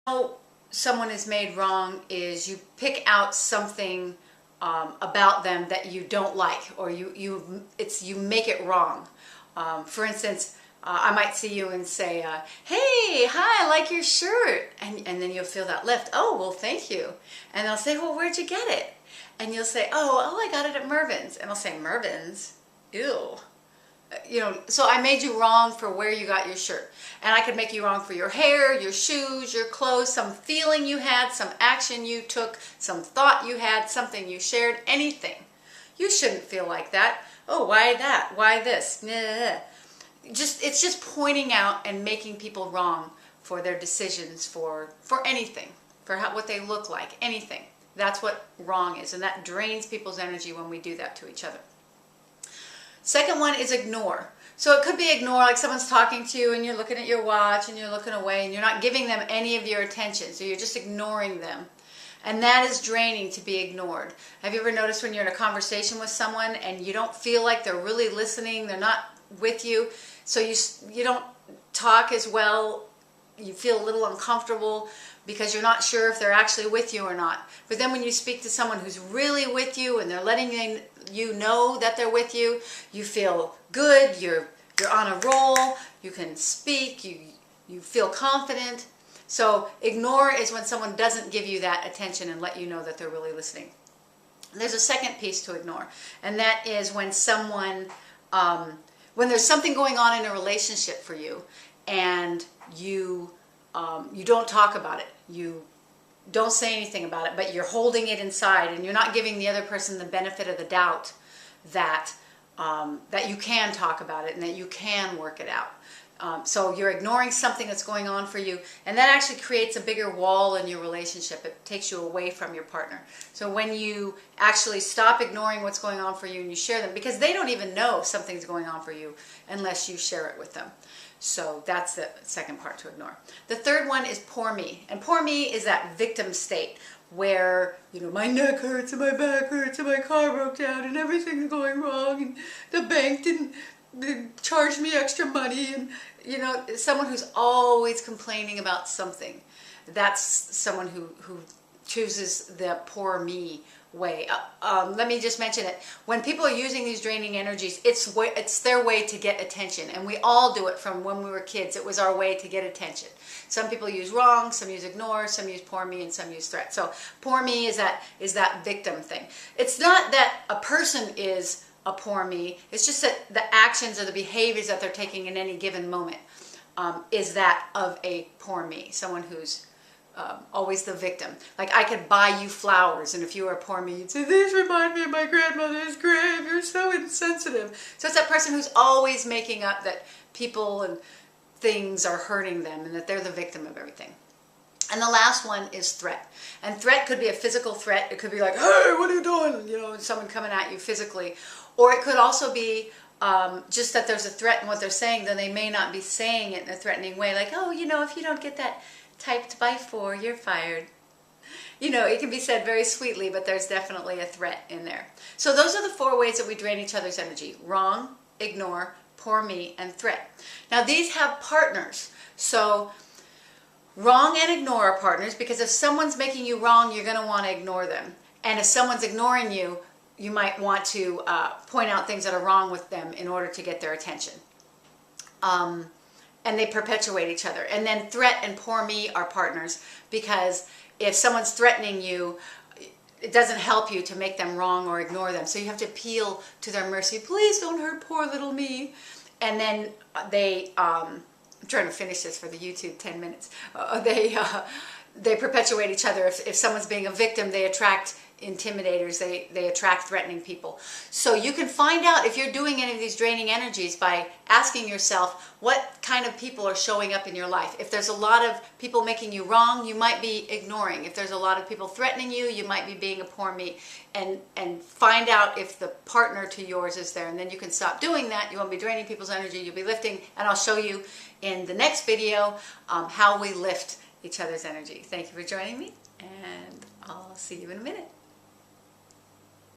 How someone is made wrong is you pick out something about them that you don't like, or you make it wrong. For instance, I might see you and say, "Hey, hi, I like your shirt," and then you'll feel that lift. "Oh, well, thank you." And they'll say, "Well, where'd you get it?" And you'll say, "Oh, I got it at Mervyn's." And I'll say, "Mervyn's? Ew." So I made you wrong for where you got your shirt. And I could make you wrong for your hair, your shoes, your clothes, some feeling you had, some action you took, some thought you had, something you shared, anything. You shouldn't feel like that. Oh, why that? Why this? It's just pointing out and making people wrong for their decisions, for anything, for what they look like, anything. That's what wrong is, and that drains people's energy when we do that to each other. Second one is ignore. So it could be ignore, like someone's talking to you and you're looking at your watch and you're looking away and you're not giving them any of your attention. So you're just ignoring them. And that is draining, to be ignored. Have you ever noticed when you're in a conversation with someone and you don't feel like they're really listening, they're not with you, so you don't talk as well, you feel a little uncomfortable because you're not sure if they're actually with you or not. But then when you speak to someone who's really with you and they're letting you know that they're with you, you feel good, you're on a roll, you can speak, you feel confident. So ignore is when someone doesn't give you that attention and let you know that they're really listening. There's a second piece to ignore, and that is when someone, when there's something going on in a relationship for you and you don't talk about it, you don't say anything about it, but you're holding it inside and you're not giving the other person the benefit of the doubt that that you can talk about it and that you can work it out. So you're ignoring something that's going on for you, and that actually creates a bigger wall in your relationship. It takes you away from your partner. So when you actually stop ignoring what's going on for you and you share them, because they don't even know something's going on for you unless you share it with them. So that's the second part to ignore. The third one is poor me. And poor me is that victim state where, my neck hurts and my back hurts and my car broke down and everything's going wrong and the bank didn't charge me extra money, and someone who's always complaining about something. That's someone who chooses the poor me way. Let me just mention it. When people are using these draining energies, it's their way to get attention, and we all do it from when we were kids. It was our way to get attention. Some people use wrong, some use ignore, some use poor me, and some use threat. So poor me is that victim thing. It's not that a person is a poor me. It's just that the actions or the behaviors that they're taking in any given moment is that of a poor me, someone who's always the victim. Like, I could buy you flowers, and if you were a poor me, you'd say, "These remind me of my grandmother's grave. You're so insensitive." So it's that person who's always making up that people and things are hurting them and that they're the victim of everything. And the last one is threat. And threat could be a physical threat. It could be like, "Hey, what are you doing?" Someone coming at you physically. Or it could also be just that there's a threat in what they're saying, then they may not be saying it in a threatening way. Like, "Oh, if you don't get that typed by 4, you're fired." It can be said very sweetly, but there's definitely a threat in there. So those are the 4 ways that we drain each other's energy: wrong, ignore, poor me, and threat. Now these have partners. So wrong and ignore are partners, because if someone's making you wrong, you're going to want to ignore them. And if someone's ignoring you, you might want to point out things that are wrong with them in order to get their attention. And they perpetuate each other. And then threat and poor me are partners, because if someone's threatening you, it doesn't help you to make them wrong or ignore them. So you have to appeal to their mercy. "Please don't hurt poor little me." And then I'm trying to finish this for the YouTube 10 minutes. They perpetuate each other. If someone's being a victim, they attract intimidators, they attract threatening people. So you can find out if you're doing any of these draining energies by asking yourself what kind of people are showing up in your life. If there's a lot of people making you wrong, you might be ignoring. If there's a lot of people threatening you, you might be being a poor me. And find out if the partner to yours is there, and then you can stop doing that. You won't be draining people's energy, you'll be lifting, and I'll show you in the next video how we lift each other's energy. Thank you for joining me, and I'll see you in a minute.